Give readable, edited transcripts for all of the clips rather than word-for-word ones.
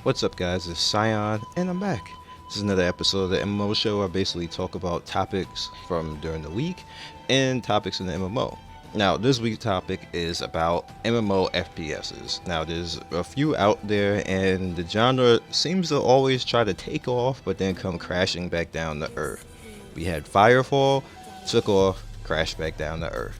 What's up, guys? It's Scion, and I'm back. This is another episode of the MMO show. I basically talk about topics from during the week and topics in the MMO. Now, this week's topic is about MMO FPSs. Now, there's a few out there, and the genre seems to always try to take off, but then come crashing back down to earth. We had Firefall, took off, crashed back down to earth.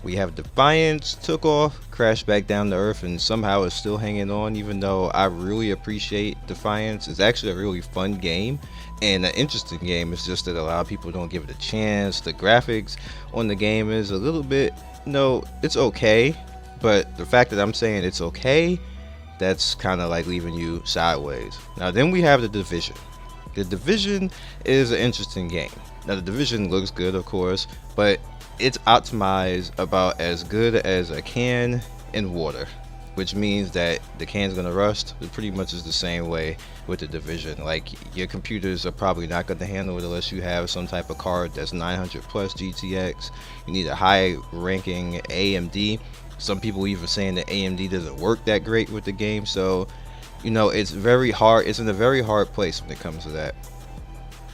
We have Defiance, took off, crashed back down to earth, and somehow is still hanging on, even though I really appreciate Defiance. It's actually a really fun game and an interesting game. It's just that a lot of people don't give it a chance. The graphics on the game is a little bit, it's okay, but the fact that I'm saying it's okay, that's kind of like leaving you sideways. Now then we have the Division. The Division is an interesting game. Now the Division looks good, of course, but it's optimized about as good as a can in water, which means that the can's gonna rust. It pretty much is the same way with the Division. Like, your computers are probably not gonna handle it unless you have some type of card that's 900 plus GTX. You need a high ranking AMD. Some people even saying that AMD doesn't work that great with the game, so it's very hard. It's in a very hard place when it comes to that.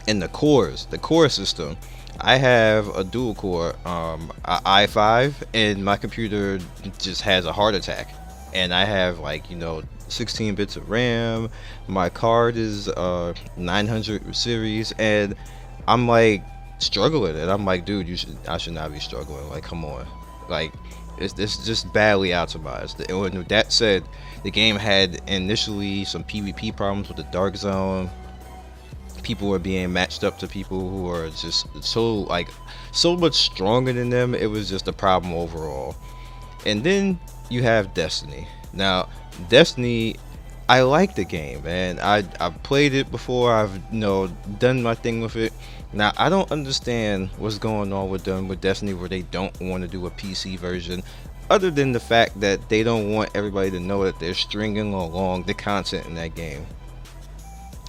And the core system, I have a dual core a i5, and my computer just has a heart attack, and I have 16 bits of RAM. My card is 900 series, and I'm like struggling, and I'm like, dude, I should not be struggling. Like, come on, like it's just badly optimized. And with that said, the game had initially some PvP problems with the Dark Zone. People were being matched up to people who are just so much stronger than them. It was just a problem overall. And then you have Destiny. Now Destiny, I like the game, and I've played it before. I've done my thing with it. Now I don't understand what's going on with them with Destiny, where they don't want to do a PC version, other than the fact that they don't want everybody to know that they're stringing along the content in that game.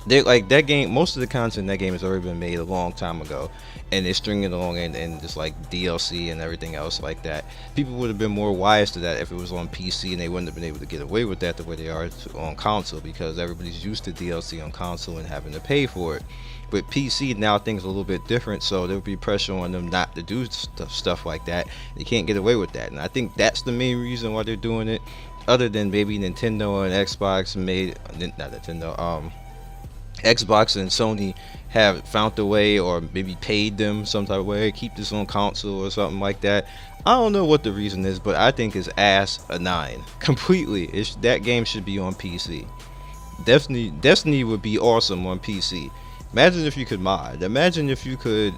They like that game. Most of the content in that game has already been made a long time ago, and they're stringing it along and just like DLC and everything else like that. People would have been more wise to that if it was on PC, and they wouldn't have been able to get away with that the way they are on console, because everybody's used to DLC on console and having to pay for it. With PC now, things are a little bit different, so there would be pressure on them not to do stuff like that. They can't get away with that, and I think that's the main reason why they're doing it. Other than maybe Nintendo and Xbox Xbox and Sony have found a way, or maybe paid them some type of way, keep this on console or something like that. I don't know what the reason is, but I think it's asinine completely. That game should be on PC. Destiny would be awesome on PC. Imagine if you could mod. Imagine if you could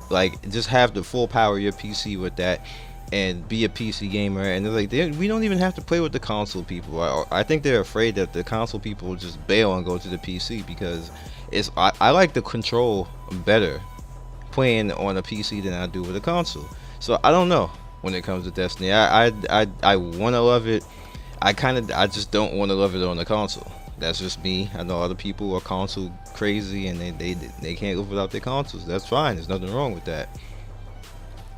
just have the full power of your PC with that, and be a PC gamer. And they're like, we don't even have to play with the console people. I think they're afraid that the console people will just bail and go to the PC, because I like the control better playing on a PC than I do with a console. So I don't know when it comes to Destiny. I want to love it. I just don't want to love it on the console. That's just me. I know other people are console crazy, and they can't live without their consoles. That's fine. There's nothing wrong with that.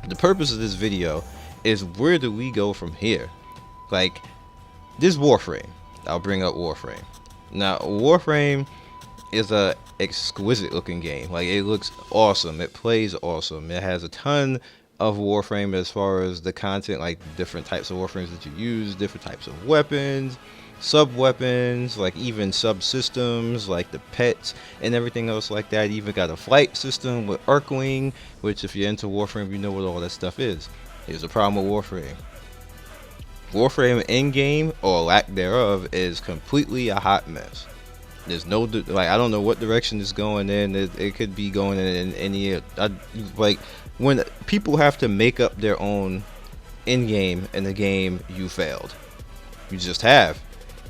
The purpose of this video is, where do we go from here? Like, this Warframe. I'll bring up Warframe. Now Warframe is a exquisite looking game. Like, it looks awesome, it plays awesome, it has a ton of Warframe as far as the content, like different types of Warframes that you use, different types of weapons, sub weapons, like even subsystems like the pets and everything else like that. Even got a flight system with Arcwing, which if you're into Warframe, you know what all that stuff is. Here's the problem with Warframe in game, or lack thereof, is completely a hot mess. There's no I don't know what direction it's going in. It could be going in any when people have to make up their own in game in the game, you failed. You just have.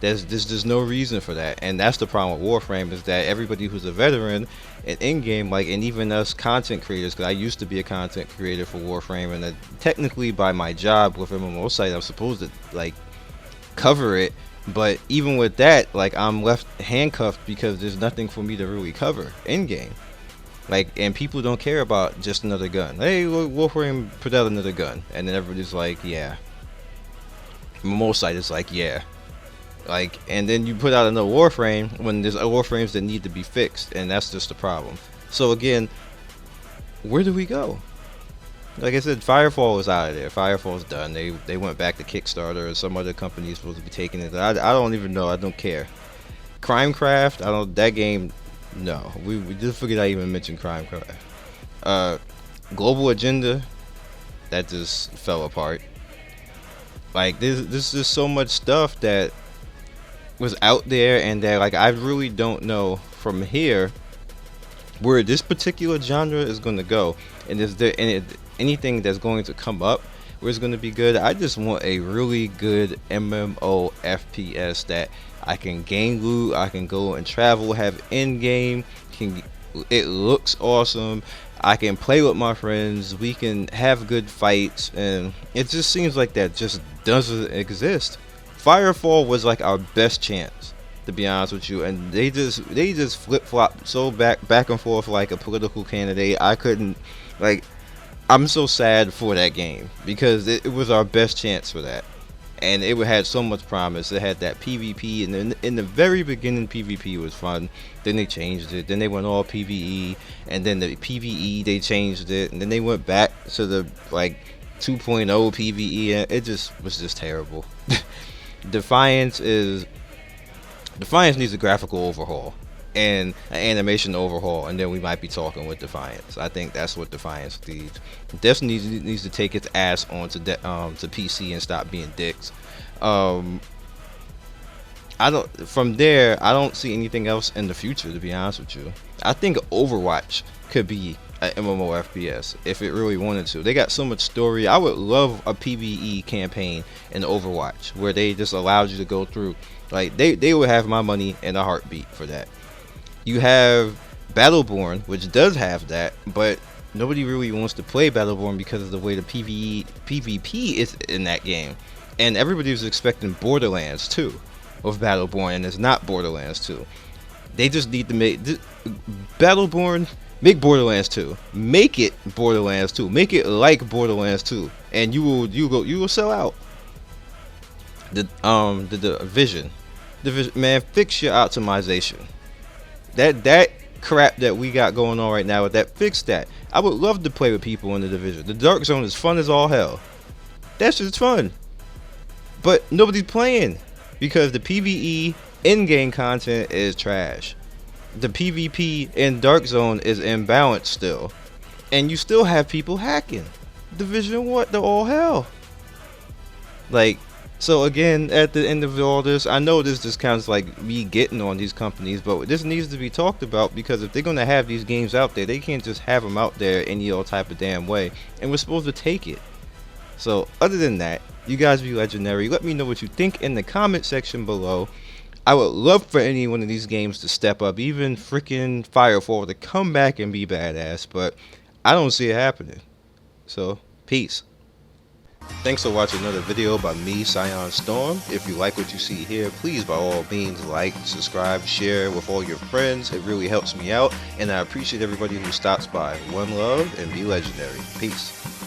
There's no reason for that, and that's the problem with Warframe, is that everybody who's a veteran and in game, and even us content creators, because I used to be a content creator for Warframe, and technically by my job with MMO site, I'm supposed to cover it. But even with that, I'm left handcuffed, because there's nothing for me to really cover in game. And people don't care about just another gun. Hey, Warframe put out another gun, and then everybody's like, yeah. MMO site is like, yeah. Like, and then you put out another Warframe when there's other Warframes that need to be fixed, and that's just the problem. So again, where do we go? Like I said, Firefall is out of there. Firefall's done. They went back to Kickstarter, or some other company is supposed to be taking it. I don't even know. I don't care. Crimecraft, I don't. That game, no. We just figured I even mentioned Crimecraft. Global Agenda, that just fell apart. Like there's just so much stuff that was out there, and that like I really don't know from here where this particular genre is going to go, and is there anything that's going to come up where it's going to be good. I just want a really good MMO FPS that I can gain loot, I can go and travel, have end game, it looks awesome, I can play with my friends, we can have good fights, and it just seems like that just doesn't exist. Firefall was like our best chance, to be honest with you, and they just flip-flop so back and forth like a political candidate. I couldn't, like, I'm so sad for that game because it was our best chance for that, and it had so much promise. It had that PvP, and then in the very beginning PvP was fun. Then they changed it, then they went all PvE, and then the PvE they changed it, and then they went back to the like 2.0 PvE, and it just was just terrible. Defiance needs a graphical overhaul and an animation overhaul, and then we might be talking with Defiance. I think that's what Defiance needs. Destiny needs to take its ass onto to PC and stop being dicks. From there, I don't see anything else in the future, to be honest with you. I think Overwatch could be an MMO FPS if it really wanted to. They got so much story. I would love a PvE campaign in Overwatch where they just allowed you to go through. Like, they would have my money in a heartbeat for that. You have Battleborn, which does have that, but nobody really wants to play Battleborn because of the way the PvP is in that game. And everybody was expecting Borderlands 2 of Battleborn, and it's not Borderlands 2. They just need to make Battleborn, make Borderlands 2. Make it Borderlands 2. Make it like Borderlands 2, and you will sell out. The Division, man, fix your optimization. That crap that we got going on right now with that, fix that. I would love to play with people in the Division. The Dark Zone is fun as all hell. That's just fun. But nobody's playing because the PvE in-game content is trash. The PvP in Dark Zone is imbalanced still. And you still have people hacking. Division, what the all hell? Like, so again, at the end of all this, I know this just kind of like me getting on these companies, but this needs to be talked about, because if they're going to have these games out there, they can't just have them out there any old type of damn way, and we're supposed to take it. So other than that, you guys be legendary. Let me know what you think in the comment section below. I would love for any one of these games to step up, even freaking Firefall to come back and be badass, but I don't see it happening. So, peace. Thanks for watching another video by me, Scion Storm. If you like what you see here, please by all means like, subscribe, share with all your friends. It really helps me out, and I appreciate everybody who stops by. One love and be legendary. Peace.